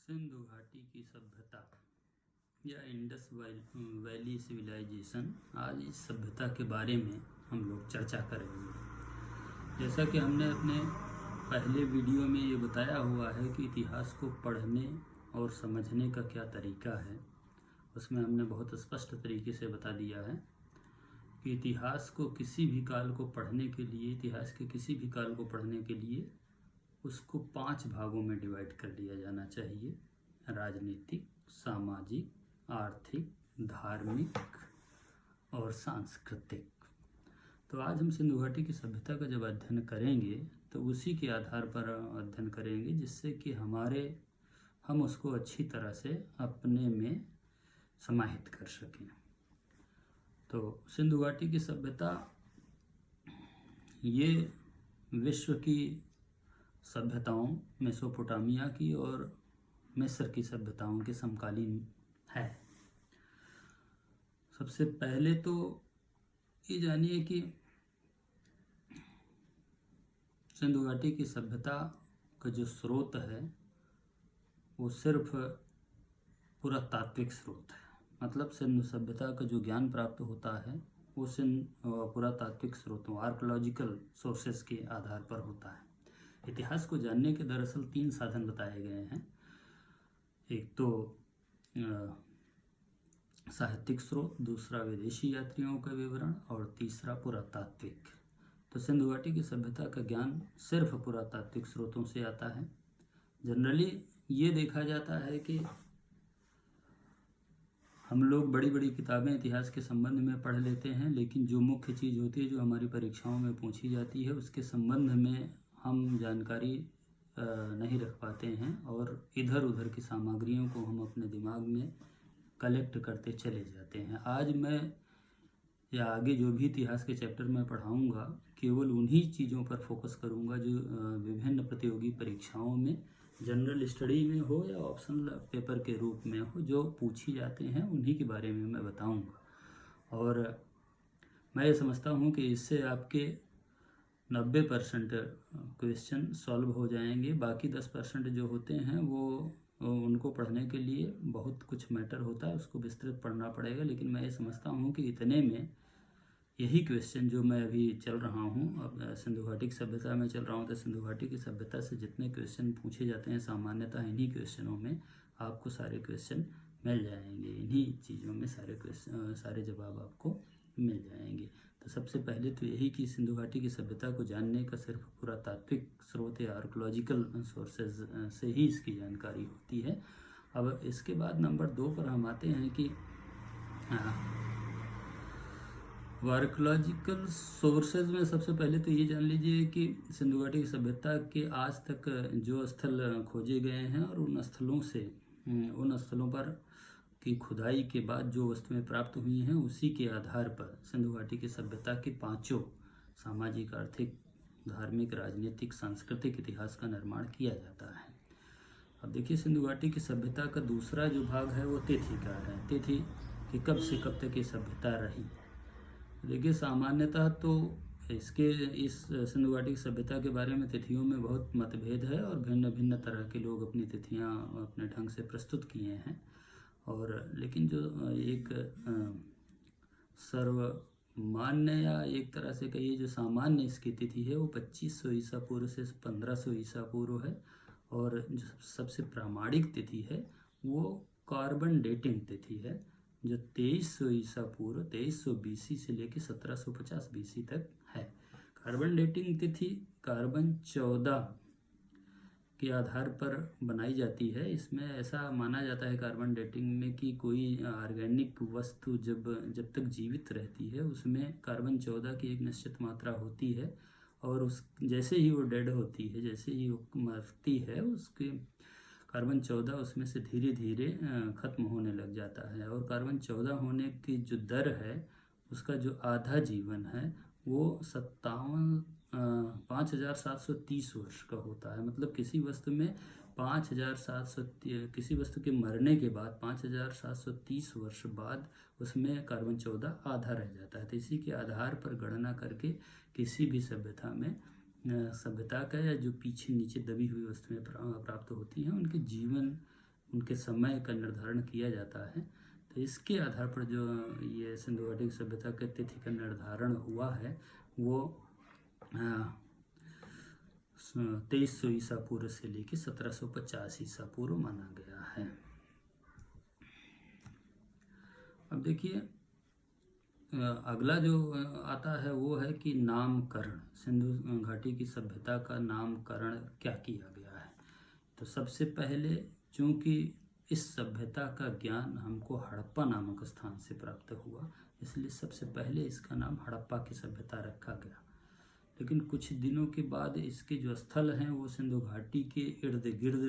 सिंधु घाटी की सभ्यता या इंडस वैली सिविलाइजेशन, आज इस सभ्यता के बारे में हम लोग चर्चा करेंगे। जैसा कि हमने अपने पहले वीडियो में ये बताया हुआ है कि इतिहास को पढ़ने और समझने का क्या तरीका है, उसमें हमने बहुत स्पष्ट तरीके से बता दिया है कि इतिहास को किसी भी काल को पढ़ने के लिए, इतिहास के किसी भी काल को पढ़ने के लिए उसको 5 भागों में डिवाइड कर दिया जाना चाहिए: राजनीतिक, सामाजिक, आर्थिक, धार्मिक और सांस्कृतिक। तो आज हम सिंधु घाटी की सभ्यता का जब अध्ययन करेंगे तो उसी के आधार पर अध्ययन करेंगे, जिससे कि हम उसको अच्छी तरह से अपने में समाहित कर सकें। तो सिंधु घाटी की सभ्यता ये विश्व की सभ्यताओं, मेसोपोटामिया की और मिस्र की सभ्यताओं के समकालीन है। सबसे पहले तो ये जानिए कि सिंधु घाटी की सभ्यता का जो स्रोत है वो सिर्फ पुरातात्विक स्रोत है। मतलब सिंधु सभ्यता का जो ज्ञान प्राप्त होता है वो पुरातात्विक स्रोतों, आर्कोलॉजिकल सोर्सेस के आधार पर होता है। इतिहास को जानने के दरअसल 3 साधन बताए गए हैं। एक तो साहित्यिक स्रोत, दूसरा विदेशी यात्रियों का विवरण और तीसरा पुरातात्विक। तो सिंधु घाटी की सभ्यता का ज्ञान सिर्फ पुरातात्विक स्रोतों से आता है। जनरली ये देखा जाता है कि हम लोग बड़ी बड़ी किताबें इतिहास के संबंध में पढ़ लेते हैं, लेकिन जो मुख्य चीज़ होती है, जो हमारी परीक्षाओं में पूछी जाती है, उसके संबंध में हम जानकारी नहीं रख पाते हैं और इधर उधर की सामग्रियों को हम अपने दिमाग में कलेक्ट करते चले जाते हैं। आज मैं या आगे जो भी इतिहास के चैप्टर में पढ़ाऊँगा, केवल उन्हीं चीज़ों पर फोकस करूँगा जो विभिन्न प्रतियोगी परीक्षाओं में, जनरल स्टडी में हो या ऑप्शनल पेपर के रूप में हो, जो पूछी जाते हैं उन्हीं के बारे में मैं बताऊँगा। और मैं ये समझता हूँ कि इससे आपके 90% क्वेश्चन सॉल्व हो जाएंगे। बाकी 10% जो होते हैं वो उनको पढ़ने के लिए बहुत कुछ मैटर होता है, उसको विस्तृत पढ़ना पड़ेगा। लेकिन मैं ये समझता हूँ कि इतने में यही क्वेश्चन जो मैं अभी चल रहा हूँ, अब सिंधु घाटी की सभ्यता में चल रहा हूँ, तो सिंधु घाटी की सभ्यता से जितने क्वेश्चन पूछे जाते हैं सामान्यतः इन्हीं क्वेश्चनों में आपको सारे क्वेश्चन मिल जाएंगे। इन्हीं चीज़ों में सारे जवाब आपको मिल जाएंगे। तो सबसे पहले तो यही कि सिंधु घाटी की सभ्यता को जानने का सिर्फ पुरातात्विक स्रोत या आर्कोलॉजिकल सोर्सेज से ही इसकी जानकारी होती है। अब इसके बाद नंबर 2 पर हम आते हैं कि आर्कोलॉजिकल सोर्सेज में सबसे पहले तो ये जान लीजिए कि सिंधु घाटी की सभ्यता के आज तक जो स्थल खोजे गए हैं और उन स्थलों पर की खुदाई के बाद जो वस्तुएं प्राप्त हुई हैं, उसी के आधार पर सिंधु घाटी की सभ्यता के 5 सामाजिक, आर्थिक, धार्मिक, राजनीतिक, सांस्कृतिक इतिहास का निर्माण किया जाता है। अब देखिए, सिंधु घाटी की सभ्यता का दूसरा जो भाग है वो तिथि का है। तिथि कि कब से कब तक ये सभ्यता रही। देखिए, सामान्यतः तो इस सिंधु घाटी की सभ्यता के बारे में तिथियों में बहुत मतभेद है और भिन्न भिन्न तरह के लोग अपनी तिथियां अपने ढंग से प्रस्तुत किए हैं। और लेकिन जो एक सर्वमान्य या एक तरह से कहिए जो सामान्य इसकी तिथि है वो 2500 ईसा पूर्व से 1500 ईसा पूर्व है। और जो सबसे प्रामाणिक तिथि है वो कार्बन डेटिंग तिथि है, जो 2300 ईसा पूर्व, 2300 BC से लेकर 1750 BC तक है। कार्बन डेटिंग तिथि कार्बन 14 के आधार पर बनाई जाती है। इसमें ऐसा माना जाता है कार्बन डेटिंग में कि कोई ऑर्गेनिक वस्तु जब तक जीवित रहती है उसमें कार्बन 14 की एक निश्चित मात्रा होती है, और जैसे ही वो डेड होती है, जैसे ही वो मरती है, उसके कार्बन 14 उसमें से धीरे धीरे खत्म होने लग जाता है। और कार्बन 14 होने की जो दर है, उसका जो आधा जीवन है वो 5730 वर्ष का होता है। मतलब किसी वस्तु में 5730, किसी वस्तु के मरने के बाद 5730 वर्ष बाद उसमें कार्बन 14 आधा रह जाता है। तो इसी के आधार पर गणना करके किसी भी सभ्यता में सभ्यता का या जो पीछे नीचे दबी हुई वस्तुएं प्राप्त होती हैं, उनके जीवन उनके समय का निर्धारण किया जाता है। तो इसके आधार पर जो ये सिंधु घाटी की सभ्यता के तिथि का निर्धारण हुआ है वो 2300 ईसा पूर्व से लेकर 1750 ईसा पूर्व माना गया है। अब देखिए अगला जो आता है वो है कि नामकरण, सिंधु घाटी की सभ्यता का नामकरण क्या किया गया है। तो सबसे पहले चूँकि इस सभ्यता का ज्ञान हमको हड़प्पा नामक स्थान से प्राप्त हुआ, इसलिए सबसे पहले इसका नाम हड़प्पा की सभ्यता रखा गया। लेकिन कुछ दिनों के बाद इसके जो स्थल हैं वो सिंधु घाटी के इर्द गिर्द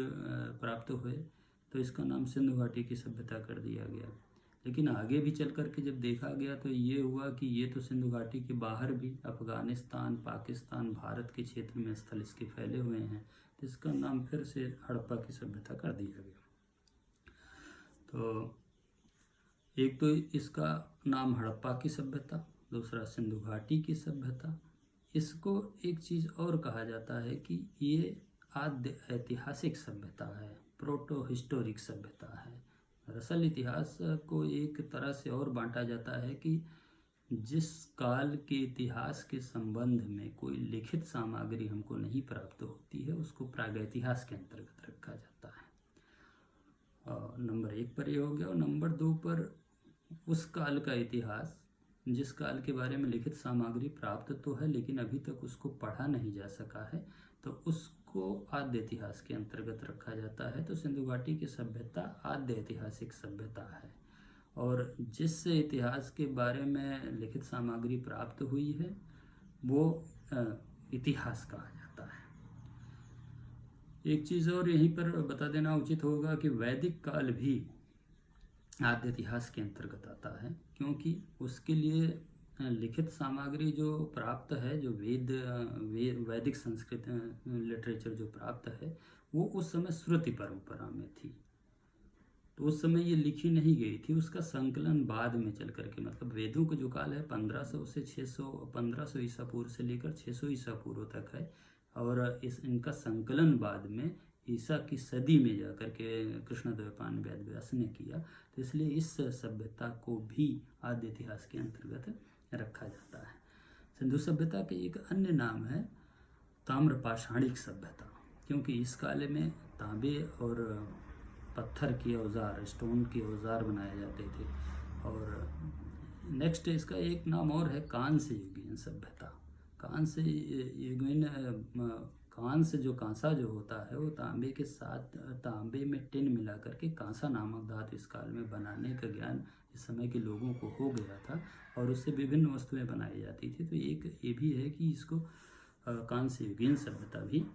प्राप्त हुए, तो इसका नाम सिंधु घाटी की सभ्यता कर दिया गया। लेकिन आगे भी चल कर के जब देखा गया तो ये हुआ कि ये तो सिंधु घाटी के बाहर भी अफ़गानिस्तान, पाकिस्तान, भारत के क्षेत्र में स्थल इसके फैले हुए हैं, तो इसका नाम फिर से हड़प्पा की सभ्यता कर दिया गया। तो एक तो इसका नाम हड़प्पा की सभ्यता, दूसरा सिंधु घाटी की सभ्यता। इसको एक चीज़ और कहा जाता है कि ये आद्य ऐतिहासिक सभ्यता है, प्रोटो हिस्टोरिक सभ्यता है। दरअसल इतिहास को एक तरह से और बांटा जाता है कि जिस काल के इतिहास के संबंध में कोई लिखित सामग्री हमको नहीं प्राप्त होती है उसको प्रागैतिहास के अंतर्गत रखा जाता है। और नंबर 1 पर ये हो गया। और नंबर 2 पर उस काल का इतिहास जिस काल के बारे में लिखित सामग्री प्राप्त तो है लेकिन अभी तक उसको पढ़ा नहीं जा सका है, तो उसको आद्य इतिहास के अंतर्गत रखा जाता है। तो सिंधु घाटी की सभ्यता आद्य ऐतिहासिक सभ्यता है। और जिस इतिहास के बारे में लिखित सामग्री प्राप्त हुई है वो इतिहास कहा जाता है। एक चीज़ और यहीं पर बता देना उचित होगा कि वैदिक काल भी आद्य इतिहास के अंतर्गत आता है, क्योंकि उसके लिए लिखित सामग्री जो प्राप्त है, जो वैदिक संस्कृत लिटरेचर जो प्राप्त है वो उस समय श्रुति परंपरा में थी। तो उस समय ये लिखी नहीं गई थी, उसका संकलन बाद में चल करके, मतलब वेदों का जो काल है 1500 से 1500 ईसा पूर्व से लेकर 600 ईसा पूर्व तक है। और इनका संकलन बाद में ईसा की सदी में जाकर के कृष्णद्वैपायन वेद व्यास ने किया। तो इसलिए इस सभ्यता को भी आद्य इतिहास के अंतर्गत रखा जाता है। सिंधु सभ्यता के एक अन्य नाम है ताम्रपाषाणिक सभ्यता, क्योंकि इस काल में तांबे और पत्थर के औजार, स्टोन के औजार बनाए जाते थे। और नेक्स्ट इसका एक नाम और है कांस्य युगीन सभ्यता। कांस्य युगीन कांस्य जो कांसा जो होता है वो तांबे के साथ तांबे में टिन मिला करके कांसा नामक धातु इस काल में बनाने का ज्ञान इस समय के लोगों को हो गया था और उससे विभिन्न वस्तुएं बनाई जाती थी। तो एक ये भी है कि इसको कांस्य युगीन सभ्यता भी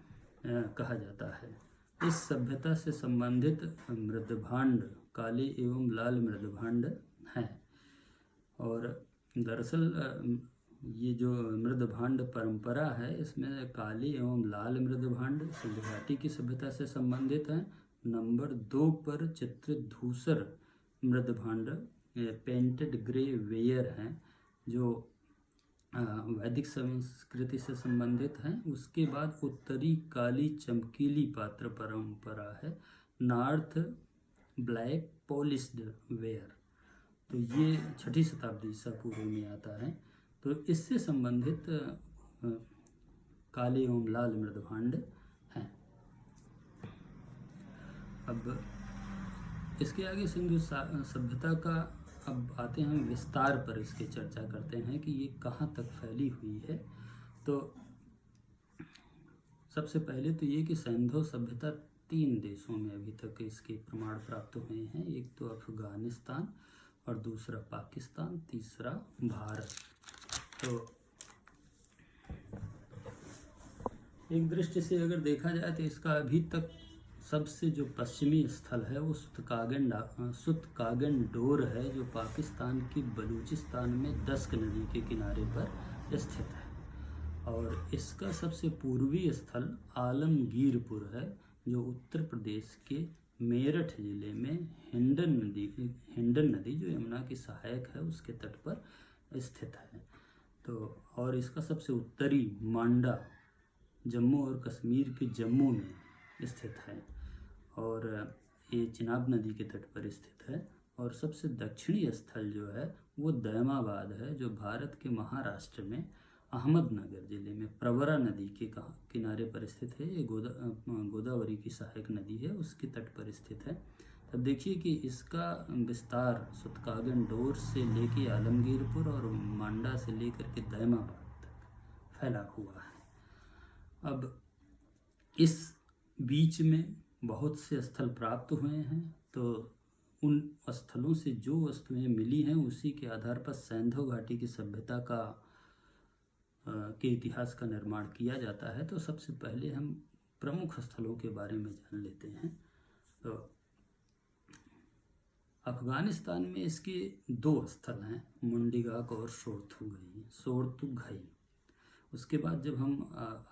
कहा जाता है। इस सभ्यता से संबंधित मृदभांड काले एवं लाल मृदभांड हैं। और दरअसल ये जो मृदभांड परंपरा है इसमें काले एवं लाल मृदभांड सिंधु घाटी की सभ्यता से संबंधित हैं। नंबर 2 पर चित्रित धूसर मृदभांड पेंटेड ग्रे वेयर हैं जो वैदिक संस्कृति से संबंधित हैं। उसके बाद उत्तरी काली चमकीली पात्र परंपरा है नॉर्थ ब्लैक पॉलिश्ड वेयर, तो ये 6ठी शताब्दी ईसा पूर्व में आता है। तो इससे संबंधित काले एवं लाल मृदभांड हैं। अब इसके आगे सिंधु सभ्यता का अब आते हैं विस्तार पर, इसकी चर्चा करते हैं कि ये कहाँ तक फैली हुई है। तो सबसे पहले तो ये कि सिंधु सभ्यता 3 देशों में अभी तक इसके प्रमाण प्राप्त हुए हैं। एक तो अफगानिस्तान और दूसरा पाकिस्तान, तीसरा भारत। तो एक दृष्टि से अगर देखा जाए तो इसका अभी तक सबसे जो पश्चिमी स्थल है वो सुतकागन डोर है, जो पाकिस्तान की बलूचिस्तान में दस्क नदी के किनारे पर स्थित है। और इसका सबसे पूर्वी स्थल आलमगीरपुर है, जो उत्तर प्रदेश के मेरठ जिले में हिंडन नदी जो यमुना की सहायक है उसके तट पर स्थित है। तो और इसका सबसे उत्तरी मांडा जम्मू और कश्मीर के जम्मू में स्थित है। और ये चिनाब नदी के तट पर स्थित है। और सबसे दक्षिणी स्थल जो है वो दैमाबाद है, जो भारत के महाराष्ट्र में अहमदनगर जिले में प्रवरा नदी के किनारे पर स्थित है। ये गोदावरी की सहायक नदी है, उसके तट पर स्थित है। अब देखिए कि इसका विस्तार सुतकागन डोर से लेके आलमगीरपुर और मांडा से लेकर के दैमाबाद तक फैला हुआ है। अब इस बीच में बहुत से स्थल प्राप्त हुए हैं, तो उन स्थलों से जो वस्तुएं मिली हैं उसी के आधार पर सैंधव घाटी की सभ्यता के इतिहास का निर्माण किया जाता है। तो सबसे पहले हम प्रमुख स्थलों के बारे में जान लेते हैं। तो अफगानिस्तान में इसके दो स्थल हैं, मुंडीगाक और सोरतुघई। उसके बाद जब हम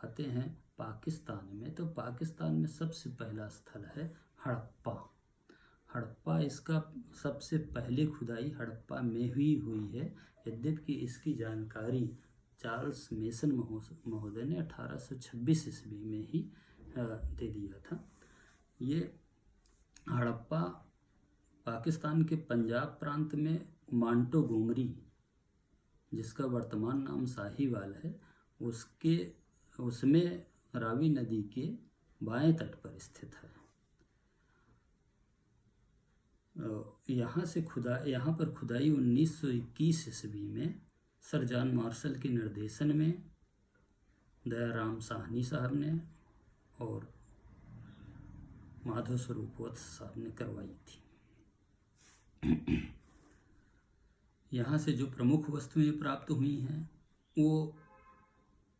आते हैं पाकिस्तान में, तो पाकिस्तान में सबसे पहला स्थल है हड़प्पा। इसका सबसे पहले खुदाई हड़प्पा में हुई है, यद्यपि इसकी जानकारी चार्ल्स मेसन महोदय ने 1826 ईस्वी में ही दे दिया था। ये हड़प्पा पाकिस्तान के पंजाब प्रांत में मांटोगोमरी, जिसका वर्तमान नाम साहिवाल है, उसमें रावी नदी के बाएं तट पर स्थित है। यहाँ पर खुदाई 1921 ईस्वी में सर जॉन मार्शल के निर्देशन में दयाराम साहनी साहब ने और माधव स्वरूप वत्स साहब ने करवाई थी। यहाँ से जो प्रमुख वस्तुएं प्राप्त हुई हैं वो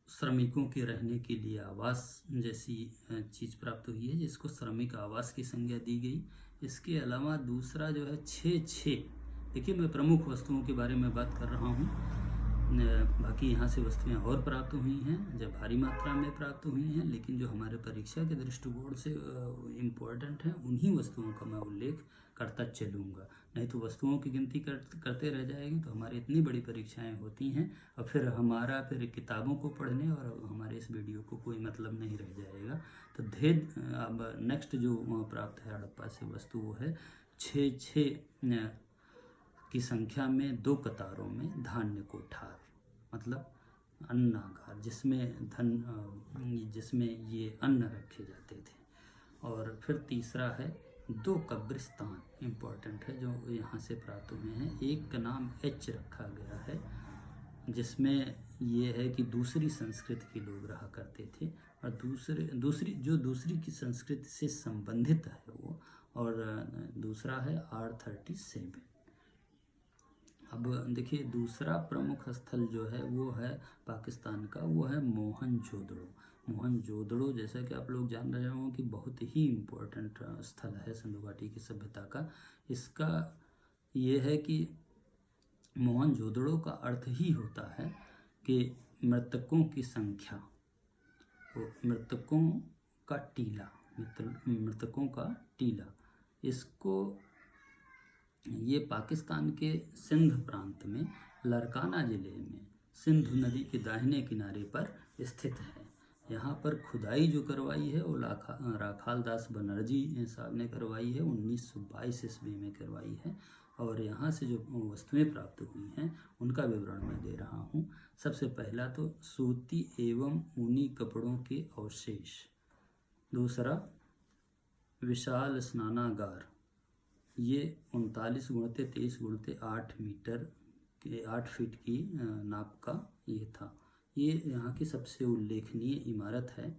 श्रमिकों के रहने के लिए आवास जैसी चीज़ प्राप्त हुई है, जिसको श्रमिक आवास की संज्ञा दी गई। इसके अलावा दूसरा जो है 6 देखिए, मैं प्रमुख वस्तुओं के बारे में बात कर रहा हूँ, बाकी यहाँ से वस्तुएं और प्राप्त हुई हैं, जब भारी मात्रा में प्राप्त हुई हैं, लेकिन जो हमारे परीक्षा के दृष्टिकोण से इम्पोर्टेंट हैं उन्हीं वस्तुओं का मैं उल्लेख करता चलूँगा। नहीं तो वस्तुओं की गिनती करते रह जाएगी तो हमारी इतनी बड़ी परीक्षाएं होती हैं और फिर किताबों को पढ़ने और हमारे इस वीडियो को कोई मतलब नहीं रह जाएगा। तो अब नेक्स्ट जो प्राप्त है हड़प्पा से वस्तु वो है 6 की संख्या में 2 कतारों में धान्य कोठार, मतलब अन्नागार, जिसमें ये अन्न रखे जाते थे। और फिर तीसरा है 2 कब्रिस्तान, इम्पोर्टेंट है, जो यहाँ से प्राप्त हुए हैं। एक का नाम एच रखा गया है, जिसमें ये है कि दूसरी संस्कृति के लोग रहा करते थे, और दूसरी की संस्कृति से संबंधित है वो। और दूसरा है R37। अब देखिए, दूसरा प्रमुख स्थल जो है वो है पाकिस्तान का, वो है मोहनजोदड़ो। जैसा कि आप लोग जान रहे हो कि बहुत ही इम्पोर्टेंट स्थल है सिंधु घाटी की सभ्यता का। इसका ये है कि मोहनजोदड़ो का अर्थ ही होता है कि मृतकों की संख्या, मृतकों का टीला। इसको ये पाकिस्तान के सिंध प्रांत में लरकाना जिले में सिंधु नदी के दाहिने किनारे पर स्थित है। यहाँ पर खुदाई जो करवाई है वो राखाल दास बनर्जी साहब ने करवाई है, 1922 ईस्वी में करवाई है। और यहाँ से जो वस्तुएं प्राप्त हुई हैं उनका विवरण मैं दे रहा हूँ। सबसे पहला तो सूती एवं ऊनी कपड़ों के अवशेष। दूसरा विशाल स्नानागार, ये 39 × 23 × 8 फीट की नाप का ये था। ये यहाँ की सबसे उल्लेखनीय इमारत है।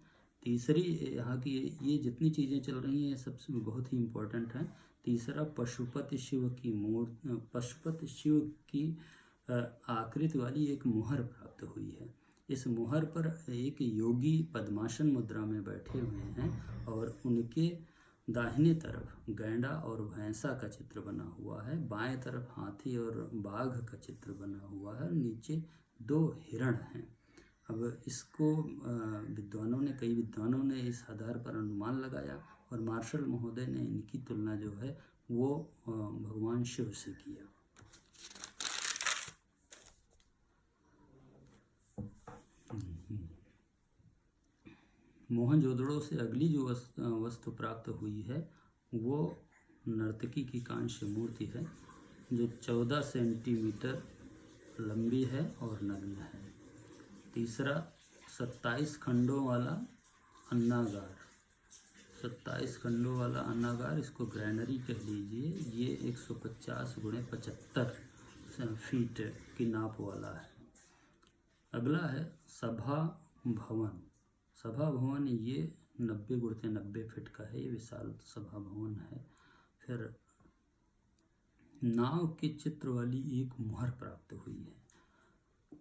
तीसरी, यहाँ की ये जितनी चीज़ें चल रही हैं सबसे बहुत ही इम्पोर्टेंट है। तीसरा पशुपति शिव की आकृति वाली एक मुहर प्राप्त हुई है। इस मुहर पर एक योगी पद्मासन मुद्रा में बैठे हुए हैं और उनके दाहिने तरफ गैंडा और भैंसा का चित्र बना हुआ है, बाएं तरफ हाथी और बाघ का चित्र बना हुआ है, नीचे 2 हिरण हैं। अब इसको कई विद्वानों ने इस आधार पर अनुमान लगाया और मार्शल महोदय ने इनकी तुलना जो है वो भगवान शिव से किया। मोहनजोदड़ो से अगली जो वस्तु प्राप्त हुई है वो नर्तकी की कांस्य मूर्ति है जो 14 सेंटीमीटर लंबी है और नग्न है। तीसरा 27 खंडों वाला अन्नागार, 27 खंडों वाला अन्नागार, इसको ग्रैनरी कह लीजिए। ये 150 गुणे 75 फीट की नाप वाला है। अगला है सभा भवन। सभा भवन ये 90 गुणे 90 फीट का है, ये विशाल सभा भवन है। फिर नाव के चित्र वाली एक मुहर प्राप्त हुई है।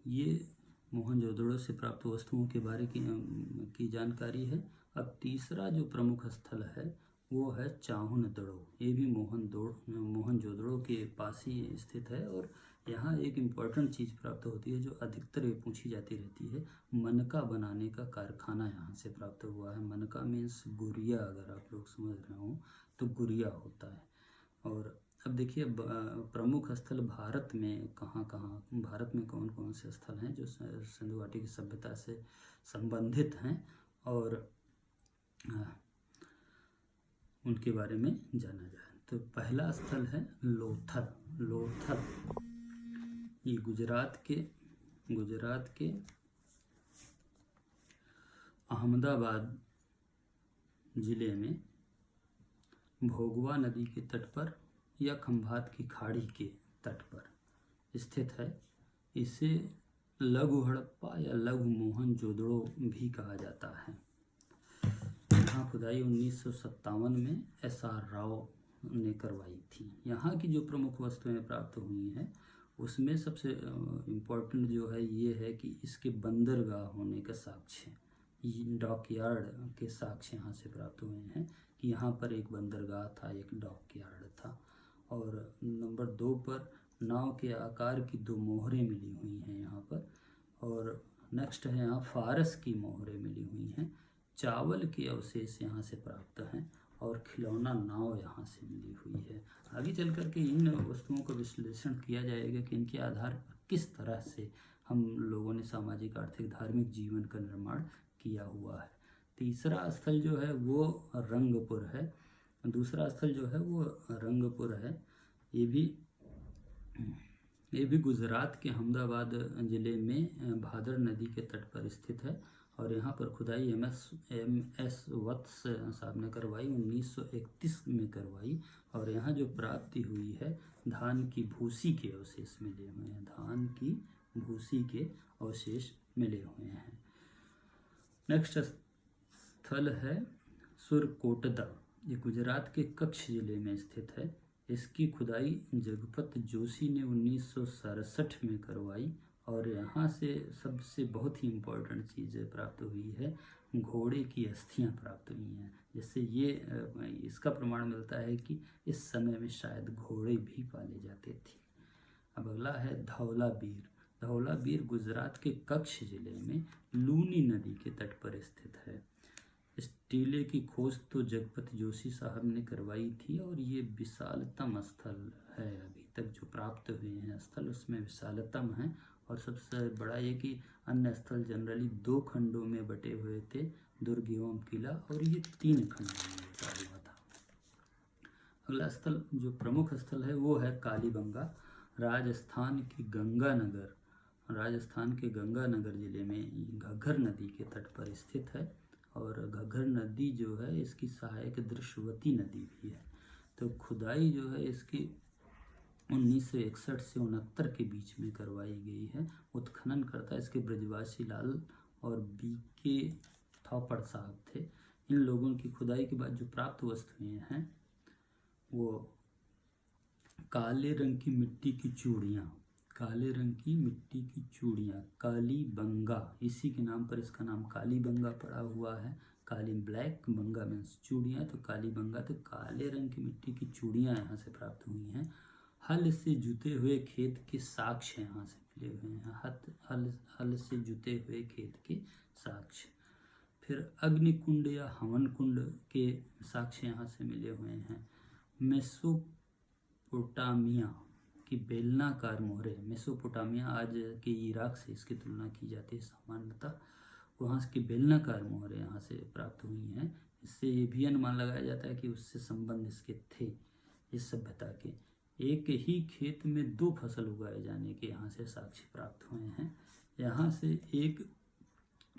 ये मोहनजोदड़ो से प्राप्त वस्तुओं के बारे की जानकारी है। अब तीसरा जो प्रमुख स्थल है वो है चाहुनदड़ो। ये भी मोहनजोदड़ो के पास ही स्थित है और यहाँ एक इम्पॉर्टेंट चीज़ प्राप्त होती है जो अधिकतर ये पूछी जाती रहती है। मनका बनाने का कारखाना यहाँ से प्राप्त हुआ है। मनका मीन्स गुड़िया, अगर आप लोग समझ रहे हो तो गुड़िया होता है। और अब देखिए प्रमुख स्थल भारत में कहाँ कहाँ, भारत में कौन कौन से स्थल हैं जो सिंधु घाटी की सभ्यता से संबंधित हैं और उनके बारे में जाना जाए। तो पहला स्थल है लोथल। लोथल ये गुजरात के अहमदाबाद जिले में भोगवा नदी के तट पर या खंभात की खाड़ी के तट पर स्थित है। इसे लघु हड़प्पा या लघु मोहनजोदड़ो भी कहा जाता है। यहाँ खुदाई 1957 में SR राव ने करवाई थी। यहाँ की जो प्रमुख वस्तुएं प्राप्त हुई हैं उसमें सबसे इम्पोर्टेंट जो है ये है कि इसके बंदरगाह होने का साक्ष्य, डॉकयार्ड के साक्ष्य यहाँ से प्राप्त हुए हैं कि यहाँ पर एक बंदरगाह था, एक डॉकयार्ड था। और नंबर 2 पर नाव के आकार की 2 मोहरें मिली हुई हैं यहाँ पर। और नेक्स्ट है यहाँ फारस की मोहरें मिली हुई हैं। चावल के अवशेष यहाँ से प्राप्त हैं और खिलौना नाव यहाँ से मिली हुई है। आगे चल कर के इन वस्तुओं का विश्लेषण किया जाएगा कि इनके आधार पर किस तरह से हम लोगों ने सामाजिक, आर्थिक, धार्मिक जीवन का निर्माण किया हुआ है। तीसरा स्थल जो है वो रंगपुर है। दूसरा स्थल जो है वो रंगपुर है। ये भी गुजरात के अहमदाबाद ज़िले में भादर नदी के तट पर स्थित है। और यहाँ पर खुदाई MS वत्स साहब ने करवाई, 1931 में करवाई। और यहाँ जो प्राप्ति हुई है धान की भूसी के अवशेष मिले हुए हैं। धान की भूसी के अवशेष मिले हुए हैं। नेक्स्ट स्थल है सुरकोटदा। ये गुजरात के कच्छ जिले में स्थित है। इसकी खुदाई जगपत जोशी ने 1967 में करवाई। और यहाँ से सबसे बहुत ही इम्पोर्टेंट चीज़ें प्राप्त हुई है, घोड़े की अस्थियाँ प्राप्त हुई हैं, जिससे ये इसका प्रमाण मिलता है कि इस समय में शायद घोड़े भी पाले जाते थे। अब अगला है धौलावीर। धौलावीर गुजरात के कच्छ जिले में लूनी नदी के तट पर स्थित है। इस टीले की खोज तो जगपत जोशी साहब ने करवाई थी और ये विशालतम स्थल है। अभी तक जो प्राप्त हुए हैं स्थल उसमें विशालतम है। और सबसे बड़ा ये कि अन्य स्थल जनरली 2 खंडों में बटे हुए थे, दुर्ग एवं किला, और ये 3 खंडों में बटा हुआ था। अगला स्थल जो प्रमुख स्थल है वो है कालीबंगा। राजस्थान के गंगानगर जिले में घग्गर नदी के तट पर स्थित है। और घग्गर नदी जो है इसकी सहायक दृश्यवती नदी भी है। तो खुदाई जो है इसकी 1961 से 69 के बीच में करवाई गई है। उत्खनन करता इसके ब्रजवासी लाल और BK थौपड़ साहब थे। इन लोगों की खुदाई के बाद जो प्राप्त वस्तुएं हैं वो काले रंग की मिट्टी की चूड़ियाँ, कालीबंगा, इसी के नाम पर इसका नाम कालीबंगा पड़ा हुआ है। काली ब्लैक, बंगा मीन्स चूड़ियाँ, तो कालीबंगा, तो काले रंग की मिट्टी की चूड़ियाँ यहाँ से प्राप्त हुई हैं। हल से जुते हुए खेत के साक्ष्य यहाँ से मिले हुए हैं। हल से जुते हुए खेत के साक्ष्य। फिर अग्निकुंड या हवन कुंड के साक्ष्य यहाँ से मिले हुए हैं। मेसोपोटामिया की बेलनाकार मोहरें, मेसोपोटामिया आज के इराक से इसकी तुलना की जाती है सामान्यतः, वहाँ की बेलनाकार मोहरें यहाँ से प्राप्त हुई हैं। इससे ये भी अनुमान लगाया जाता है कि उससे संबंध इसके थे। इस सभ्यता के एक ही खेत में 2 फसल उगाए जाने के यहाँ से साक्ष्य प्राप्त हुए हैं। यहाँ से एक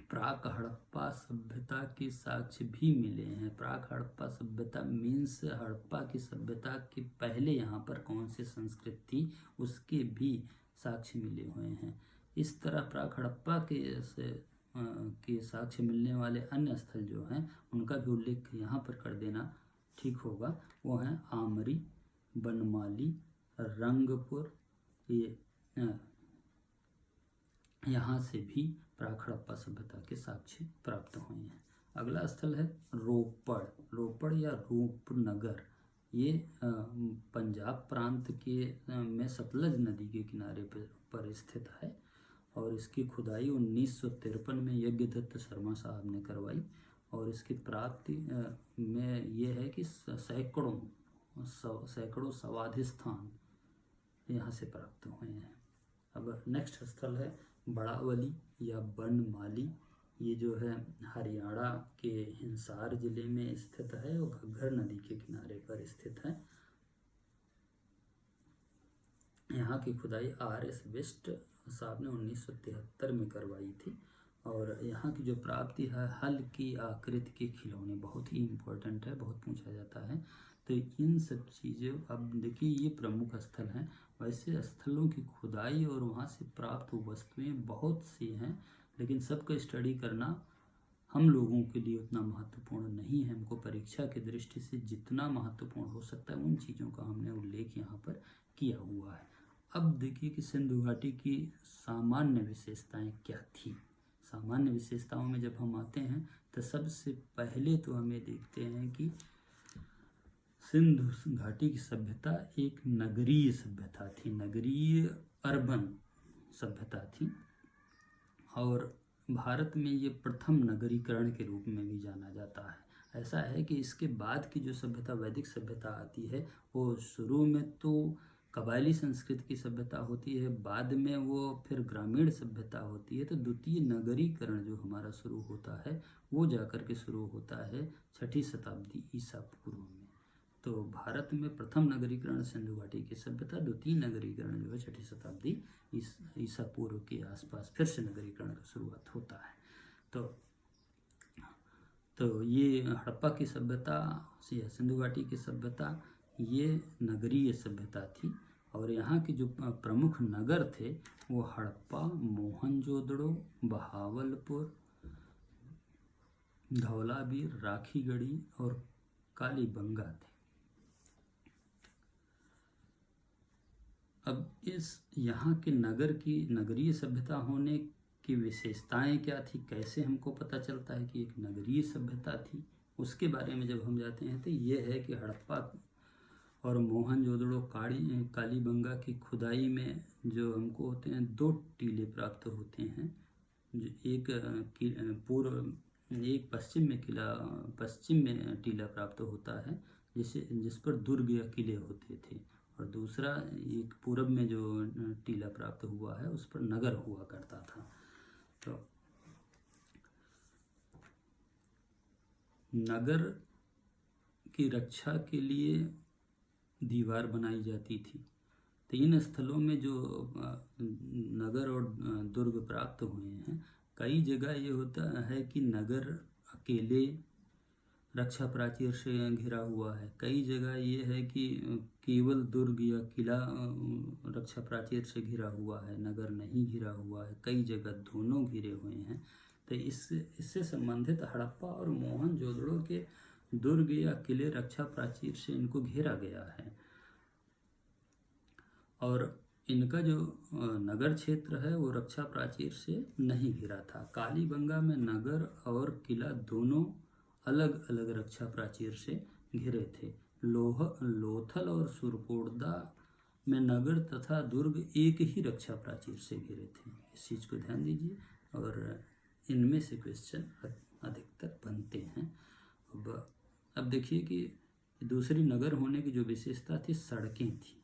प्राक हड़प्पा सभ्यता के साक्ष्य भी मिले हैं। प्राक हड़प्पा सभ्यता मीन्स हड़प्पा की सभ्यता के पहले यहाँ पर कौन सी संस्कृति थी उसके भी साक्ष्य मिले हुए हैं। इस तरह प्राक हड़प्पा के साक्ष्य मिलने वाले अन्य स्थल जो हैं उनका भी उल्लेख यहाँ पर कर देना ठीक होगा। वो हैं आमरी, बनमाली, रंगपुर। ये यहाँ से भी प्राक हड़प्पा सभ्यता के साक्ष्य प्राप्त हुए हैं। अगला स्थल है रोपड़। रोपड़ या रूपनगर, ये पंजाब प्रांत के में सतलज नदी के किनारे पर स्थित है और इसकी खुदाई 1953 में यज्ञदत्त शर्मा साहब ने करवाई और इसकी प्राप्ति में ये है कि सैकड़ों समाधि स्थान यहाँ से प्राप्त हुए हैं। अब नेक्स्ट स्थल है बड़ावली या बनमाली। ये जो है हरियाणा के हिसार जिले में स्थित है और घग्गर नदी के किनारे पर स्थित है। यहाँ की खुदाई RS वेस्ट साहब ने 1973 में करवाई थी और यहाँ की जो प्राप्ति है हल्की आकृति के खिलौने, बहुत ही इम्पोर्टेंट है, बहुत पूछा जाता है। तो इन सब चीज़ों, अब देखिए ये प्रमुख स्थल हैं। वैसे स्थलों की खुदाई और वहाँ से प्राप्त वस्तुएं बहुत सी हैं, लेकिन सबका स्टडी करना हम लोगों के लिए उतना महत्वपूर्ण नहीं है। हमको परीक्षा की दृष्टि से जितना महत्वपूर्ण हो सकता है उन चीज़ों का हमने उल्लेख यहाँ पर किया हुआ है। अब देखिए कि सिंधु घाटी की सामान्य विशेषताएं क्या थी। सामान्य विशेषताओं में जब हम आते हैं तो सबसे पहले तो हमें देखते हैं कि सिंधु घाटी की सभ्यता एक नगरीय सभ्यता थी, नगरीय अर्बन सभ्यता थी और भारत में ये प्रथम नगरीकरण के रूप में भी जाना जाता है। ऐसा है कि इसके बाद की जो सभ्यता वैदिक सभ्यता आती है वो शुरू में तो कबायली संस्कृति की सभ्यता होती है, बाद में वो फिर ग्रामीण सभ्यता होती है। तो द्वितीय नगरीकरण जो हमारा शुरू होता है वो जाकर के शुरू होता है 6ठी शताब्दी ईसा पूर्व में। तो भारत में प्रथम नगरीकरण सिंधु घाटी की सभ्यता, द्वितीय नगरीकरण जो है 6ठी शताब्दी ईसा पूर्व के आसपास फिर से नगरीकरण का शुरुआत होता है। तो ये हड़प्पा की सभ्यता या सिंधु घाटी की सभ्यता ये नगरीय सभ्यता थी और यहाँ के जो प्रमुख नगर थे वो हड़प्पा, मोहनजोदड़ो, बहावलपुर, धौलावीर, राखीगढ़ी और कालीबंगा थे। अब इस यहाँ के नगर की नगरीय सभ्यता होने की विशेषताएं क्या थी, कैसे हमको पता चलता है कि एक नगरीय सभ्यता थी, उसके बारे में जब हम जाते हैं तो ये है कि हड़प्पा और मोहनजोदड़ो कालीबंगा की खुदाई में जो हमको होते हैं 2 टीले प्राप्त होते हैं। जो एक पश्चिम में टीला प्राप्त होता है जिस पर दुर्ग या किले होते थे और दूसरा एक पूरब में जो टीला प्राप्त हुआ है उस पर नगर हुआ करता था। तो नगर की रक्षा के लिए दीवार बनाई जाती थी। तो इन स्थलों में जो नगर और दुर्ग प्राप्त हुए हैं, कई जगह ये होता है कि नगर अकेले रक्षा प्राचीर से घिरा हुआ है, कई जगह ये है कि केवल दुर्ग या किला रक्षा प्राचीर से घिरा हुआ है, नगर नहीं घिरा हुआ है, कई जगह दोनों घिरे हुए हैं। तो इससे संबंधित हड़प्पा और मोहनजोदड़ो के दुर्ग या किले रक्षा प्राचीर से इनको घेरा गया है और इनका जो नगर क्षेत्र है वो रक्षा प्राचीर से नहीं घिरा था। कालीबंगा में नगर और किला दोनों अलग अलग रक्षा प्राचीर से घिरे थे। लोथल और सुरकोटदा में नगर तथा दुर्ग एक ही रक्षा प्राचीर से घिरे थे। इस चीज़ को ध्यान दीजिए और इनमें से क्वेश्चन अधिकतर बनते हैं। अब देखिए कि दूसरी नगर होने की जो विशेषता थी, सड़कें थी।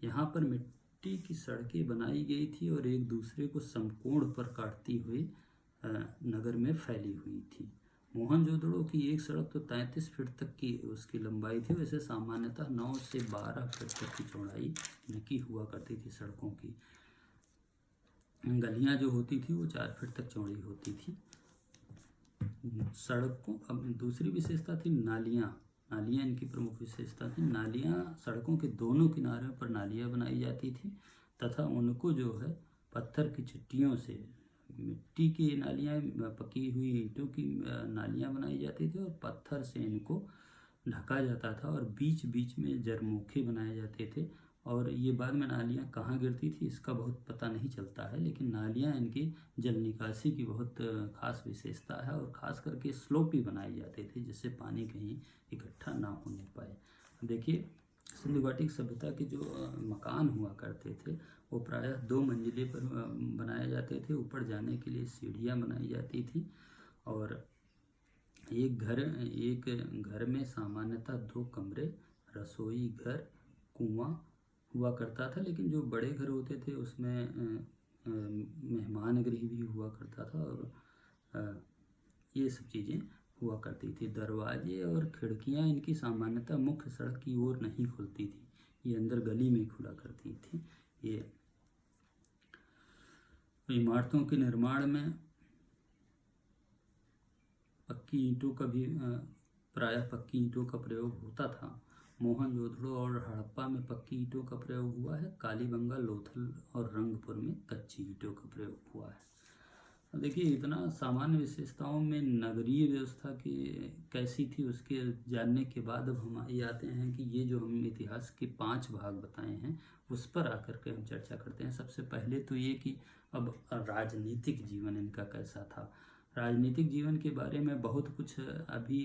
यहाँ पर मिट्टी की सड़कें बनाई गई थी और एक दूसरे को समकोण पर काटती हुई नगर में फैली हुई थी। मोहनजोदड़ो की एक सड़क तो 33 फीट तक की उसकी लंबाई थी, वैसे सामान्यतः 9 से 12 फीट तक की चौड़ाई इनकी हुआ करती थी सड़कों की। गलियां जो होती थी वो 4 फीट तक चौड़ी होती थी। सड़कों, अब दूसरी विशेषता थी नालियाँ। नालियाँ इनकी प्रमुख विशेषता थी। नालियाँ, सड़कों के दोनों किनारों पर नालियाँ बनाई जाती थी तथा उनको जो है पत्थर की चट्टियों से, मिट्टी की नालियाँ, पकी हुई ईंटों की नालियाँ बनाई जाती थी और पत्थर से इनको ढका जाता था और बीच बीच में जरमुखे बनाए जाते थे। और ये बाद में नालियाँ कहाँ गिरती थी इसका बहुत पता नहीं चलता है, लेकिन नालियाँ इनकी जल निकासी की बहुत खास विशेषता है और ख़ास करके स्लोपी बनाए जाते थे जिससे पानी कहीं इकट्ठा ना होने पाए। देखिए, सिंधु घाटी सभ्यता के जो मकान हुआ करते थे वो प्रायः 2 मंजिले पर बनाए जाते थे। ऊपर जाने के लिए सीढ़ियाँ बनाई जाती थी और एक घर में सामान्यतः 2 कमरे, रसोई घर, कुआं हुआ करता था। लेकिन जो बड़े घर होते थे उसमें मेहमान गृह भी हुआ करता था और ये सब चीज़ें हुआ करती थी। दरवाजे और खिड़कियां इनकी सामान्यतः मुख्य सड़क की ओर नहीं खुलती थी, ये अंदर गली में खुला करती थी। ये इमारतों के निर्माण में पक्की ईंटों का भी प्रायः पक्की ईंटों का प्रयोग होता था। मोहनजोदड़ो और हड़प्पा में पक्की ईंटों का प्रयोग हुआ है। कालीबंगा, लोथल और रंगपुर में कच्ची ईंटों का प्रयोग हुआ है। देखिए, इतना सामान्य विशेषताओं में नगरीय व्यवस्था की कैसी थी उसके जानने के बाद अब हम ये आते हैं कि ये जो हम इतिहास के 5 भाग बताए हैं उस पर आकर के हम चर्चा करते हैं। सबसे पहले तो ये कि अब राजनीतिक जीवन इनका कैसा था। राजनीतिक जीवन के बारे में बहुत कुछ अभी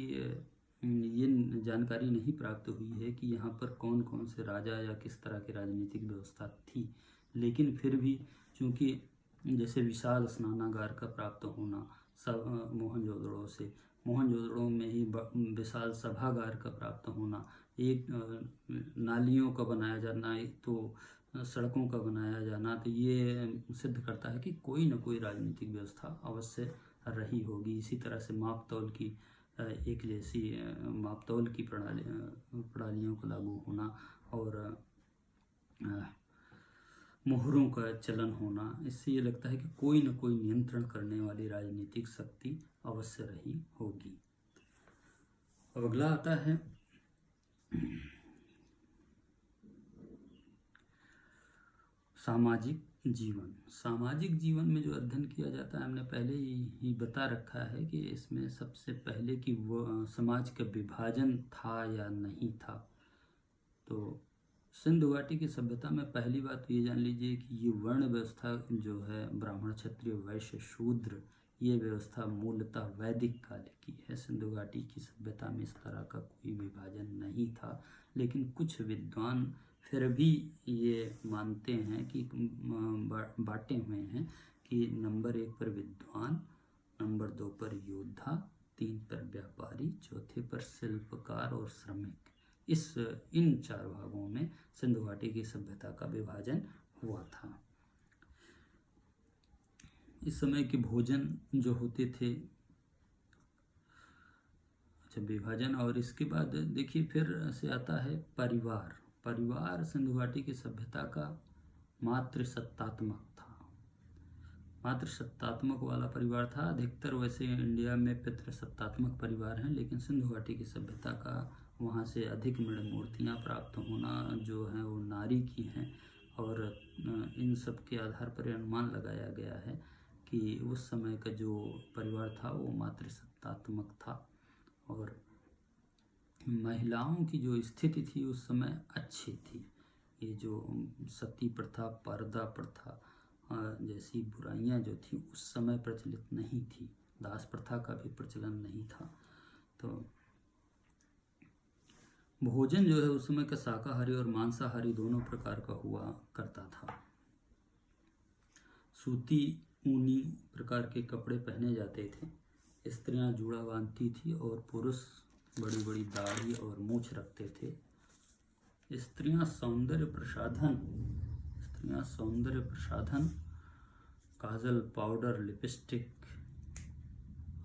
ये जानकारी नहीं प्राप्त हुई है कि यहाँ पर कौन कौन से राजा या किस तरह की राजनीतिक व्यवस्था थी। लेकिन फिर भी चूँकि जैसे विशाल स्नानागार का प्राप्त होना सब मोहनजोदड़ो में ही विशाल सभागार का प्राप्त होना, एक नालियों का बनाया जाना, एक तो सड़कों का बनाया जाना, तो ये सिद्ध करता है कि कोई न कोई राजनीतिक व्यवस्था अवश्य रही होगी। इसी तरह से मापतौल की एक जैसी मापतौल की प्रणालियों को लागू होना और मोहरों का चलन होना, इससे ये लगता है कि कोई न कोई नियंत्रण करने वाली राजनीतिक शक्ति अवश्य रही होगी। अब अगला आता है सामाजिक जीवन। सामाजिक जीवन में जो अध्ययन किया जाता है, हमने पहले ही बता रखा है कि इसमें सबसे पहले कि वो समाज का विभाजन था या नहीं था। तो सिंधु घाटी की सभ्यता में पहली बात तो ये जान लीजिए कि ये वर्ण व्यवस्था जो है, ब्राह्मण, क्षत्रिय, वैश्य, शूद्र, ये व्यवस्था मूलतः वैदिक काल की है। सिंधु घाटी की सभ्यता में इस तरह का कोई विभाजन नहीं था। लेकिन कुछ विद्वान फिर भी ये मानते हैं कि बांटे हुए हैं कि नंबर 1 पर विद्वान, नंबर 2 पर योद्धा, 3 पर व्यापारी, चौथे पर शिल्पकार और श्रमिक। इन 4 भागों में सिंधु घाटी की सभ्यता का विभाजन हुआ था। इस समय के भोजन जो होते थे, अच्छा, विभाजन। और इसके बाद देखिए फिर से आता है परिवार। परिवार सिंधु घाटी की सभ्यता का मातृसत्तात्मक था, मातृसत्तात्मक वाला परिवार था। अधिकतर वैसे इंडिया में पितृसत्तात्मक परिवार हैं, लेकिन सिंधु घाटी की सभ्यता का वहाँ से अधिक मूर्तियाँ प्राप्त होना जो हैं वो नारी की हैं। और इन सब के आधार पर अनुमान लगाया गया है कि उस समय का जो परिवार था वो मातृसत्तात्मक था और महिलाओं की जो स्थिति थी उस समय अच्छी थी। ये जो सती प्रथा, पर्दा प्रथा जैसी बुराइयां जो थी उस समय प्रचलित नहीं थी। दास प्रथा का भी प्रचलन नहीं था। तो भोजन जो है उस समय का शाकाहारी और मांसाहारी दोनों प्रकार का हुआ करता था। सूती, ऊनी प्रकार के कपड़े पहने जाते थे। स्त्रियां जूड़ा बांधती थी और पुरुष बड़ी बड़ी दाढ़ी और मूछ रखते थे। स्त्रियां सौंदर्य प्रसाधन, काजल, पाउडर, लिपस्टिक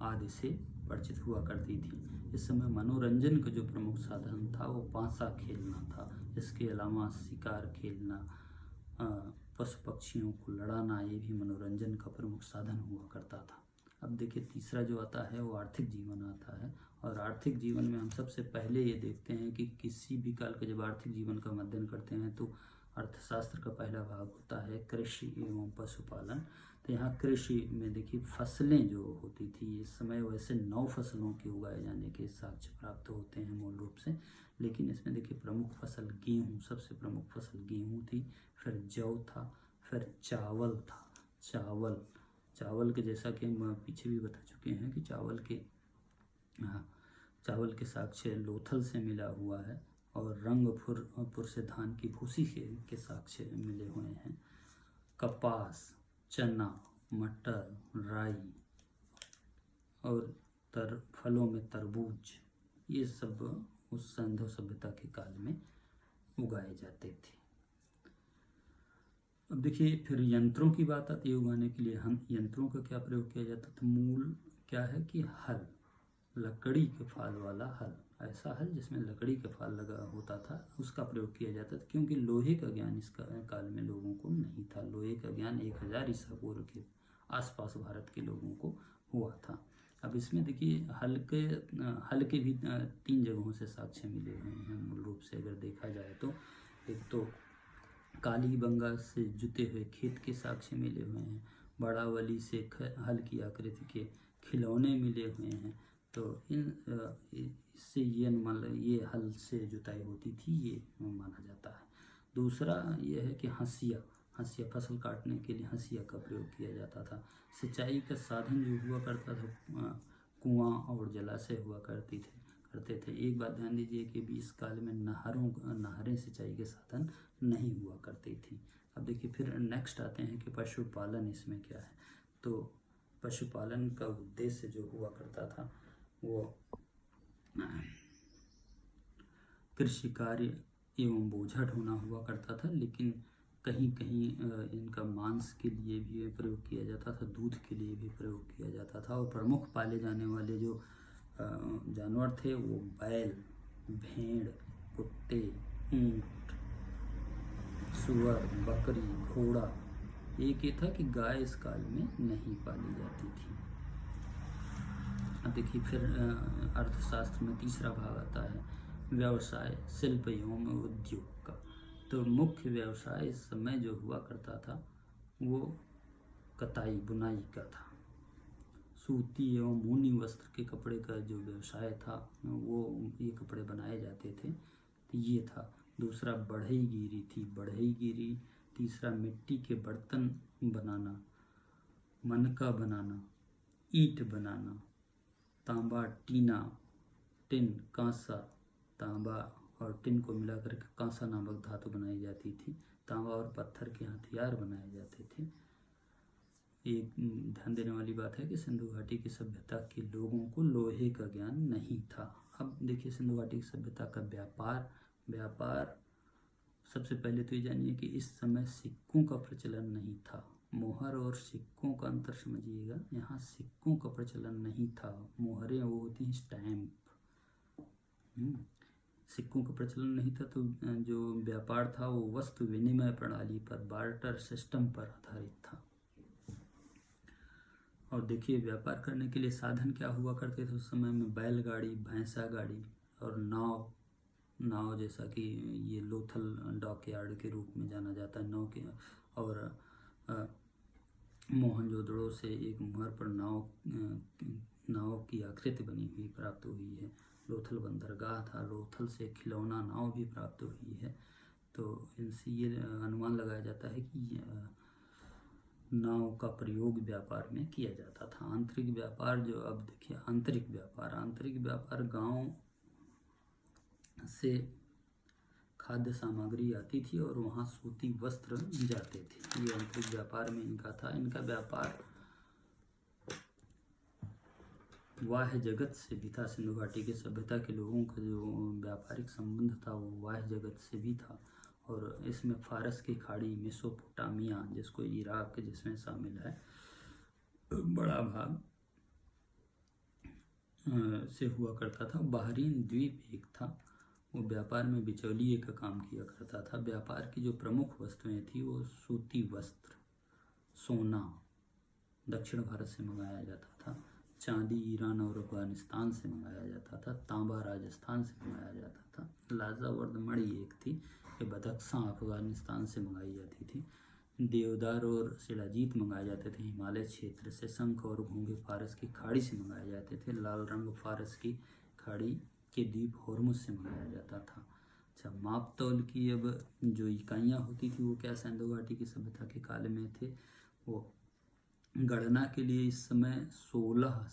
आदि से परिचित हुआ करती थी। इस समय मनोरंजन का जो प्रमुख साधन था वो पांसा खेलना था। इसके अलावा शिकार खेलना, पशु पक्षियों को लड़ाना, ये भी मनोरंजन का प्रमुख साधन हुआ करता था। अब देखिए तीसरा जो आता है वो आर्थिक जीवन आता है। और आर्थिक जीवन में हम सबसे पहले ये देखते हैं कि किसी भी काल के जब आर्थिक जीवन का अध्ययन करते हैं तो अर्थशास्त्र का पहला भाग होता है कृषि एवं पशुपालन। तो यहाँ कृषि में देखिए फसलें जो होती थी, इस समय वैसे 9 फसलों के उगाए जाने के साक्ष्य प्राप्त होते हैं मूल रूप से, लेकिन इसमें देखिए प्रमुख फसल गेहूँ, सबसे प्रमुख फसल गेहूँ थी, फिर जौ था, फिर चावल था। चावल के जैसा कि हम पीछे भी बता चुके हैं कि चावल के साक्ष्य लोथल से मिला हुआ है, और रंगपुर से धान की भूसी के साक्ष्य मिले हुए हैं। कपास, चना, मटर, राई और फलों में तरबूज, ये सब उस सिंधु सभ्यता के काल में उगाए जाते थे। अब देखिए फिर यंत्रों की बात आती है उगाने के लिए। हम यंत्रों का क्या प्रयोग किया जाता था? मूल क्या है कि हल, लकड़ी के फाल वाला हल, ऐसा हल जिसमें लकड़ी का फाल लगा होता था, उसका प्रयोग किया जाता था, क्योंकि लोहे का ज्ञान इस काल में लोगों को नहीं था। लोहे का ज्ञान 1000 ईसा पूर्व के आसपास भारत के लोगों को हुआ था। अब इसमें देखिए हल के भी 3 जगहों से साक्ष्य मिले हुए हैं मूल रूप से अगर देखा जाए तो। एक तो कालीबंगा से जुते हुए खेत के साक्ष्य मिले हुए हैं, बड़ावली से हल की आकृति के खिलौने मिले हुए हैं। तो इससे ये हल से जुताई होती थी, ये माना जाता है। दूसरा ये है कि हंसिया, फसल काटने के लिए हंसिया का प्रयोग किया जाता था। सिंचाई का साधन जो हुआ करता था कुआं और जलाशय हुआ करते थे। एक बात ध्यान दीजिए कि इस काल में नहरें सिंचाई के साधन नहीं हुआ करती थी। अब देखिए फिर नेक्स्ट आते हैं कि पशुपालन इसमें क्या है। तो पशुपालन का उद्देश्य जो हुआ करता था वो कृषि कार्य एवं बोझा ढोना हुआ करता था, लेकिन कहीं कहीं इनका मांस के लिए भी प्रयोग किया जाता था, दूध के लिए भी प्रयोग किया जाता था। और प्रमुख पाले जाने वाले जो जानवर थे वो बैल, भेड़, कुत्ते, ऊंट, सुअर, बकरी, घोड़ा। एक ये था कि गाय इस काल में नहीं पाली जाती थी। अब देखिए फिर अर्थशास्त्र में तीसरा भाग आता है व्यवसाय, शिल्प एवं उद्योग का। तो मुख्य व्यवसाय इस समय जो हुआ करता था वो कताई बुनाई का था। सूती एवं ऊनी वस्त्र के कपड़े का जो व्यवसाय था वो ये कपड़े बनाए जाते थे, तो ये था। दूसरा बढ़ईगिरी थी, बढ़ईगिरी। तीसरा मिट्टी के बर्तन बनाना, मनका बनाना, ईंट बनाना, तांबा, टीना, टिन, कांसा। तांबा और टिन को मिलाकर के कांसा नामक धातु बनाई जाती थी। तांबा और पत्थर के हथियार बनाए जाते थे। एक ध्यान देने वाली बात है कि सिंधु घाटी की सभ्यता के लोगों को लोहे का ज्ञान नहीं था। अब देखिए सिंधु घाटी की सभ्यता का व्यापार सबसे पहले तो ये जानिए कि इस समय सिक्कों का प्रचलन नहीं था। मोहर और सिक्कों का अंतर समझिएगा। यहाँ सिक्कों का प्रचलन नहीं था। मोहरें वो होती हैं स्टैम्प। सिक्कों का प्रचलन नहीं था, तो जो व्यापार था वो वस्तु विनिमय प्रणाली पर, बार्टर सिस्टम पर आधारित था। और देखिए व्यापार करने के लिए साधन क्या हुआ करते थे उस समय में? बैलगाड़ी, भैंसा गाड़ी और नाव। जैसा कि ये लोथल डॉकयार्ड के रूप में जाना जाता है नाव के। और मोहनजोदड़ो से एक मुहर पर नाव की आकृति बनी हुई प्राप्त हुई है। लोथल बंदरगाह था, लोथल से खिलौना नाव भी प्राप्त हुई है। तो इनसे ये अनुमान लगाया जाता है कि नाव का प्रयोग व्यापार में किया जाता था। आंतरिक व्यापार जो, अब देखिए आंतरिक व्यापार गांव से खाद्य सामग्री आती थी और वहाँ सूती वस्त्र जाते थे। ये आंतरिक व्यापार में इनका था। इनका व्यापार वाह्य जगत से भी था। सिंधु घाटी के सभ्यता के लोगों का जो व्यापारिक संबंध था वो वाह्य जगत से भी था। और इसमें फारस की खाड़ी, मेसोपोटामिया जिसको इराक जिसमें शामिल है, बड़ा भाग से हुआ करता था। बाहरीन द्वीप एक था, वो व्यापार में बिचौलिए का काम किया करता था। व्यापार की जो प्रमुख वस्तुएं थी वो सूती वस्त्र, सोना दक्षिण भारत से मंगाया जाता था, चांदी ईरान और अफगानिस्तान से मंगाया जाता था, तांबा राजस्थान से मंगाया जाता था, लाजावर्द मणि एक थी, ये बदख्शां अफगानिस्तान से मंगाई जाती थी, देवदार और शिलाजीत मंगाए जाते थे हिमालय क्षेत्र से, शंख और घोंगे फारस की खाड़ी से मंगाए जाते थे, लाल रंग फारस की खाड़ी के द्वीप होर्मुज से मंगाया जाता था। अच्छा, माप तौल की अब जो इकाइयाँ होती थी वो क्या सिंधु घाटी की सभ्यता के काल में थे। वो गणना के लिए इस समय 16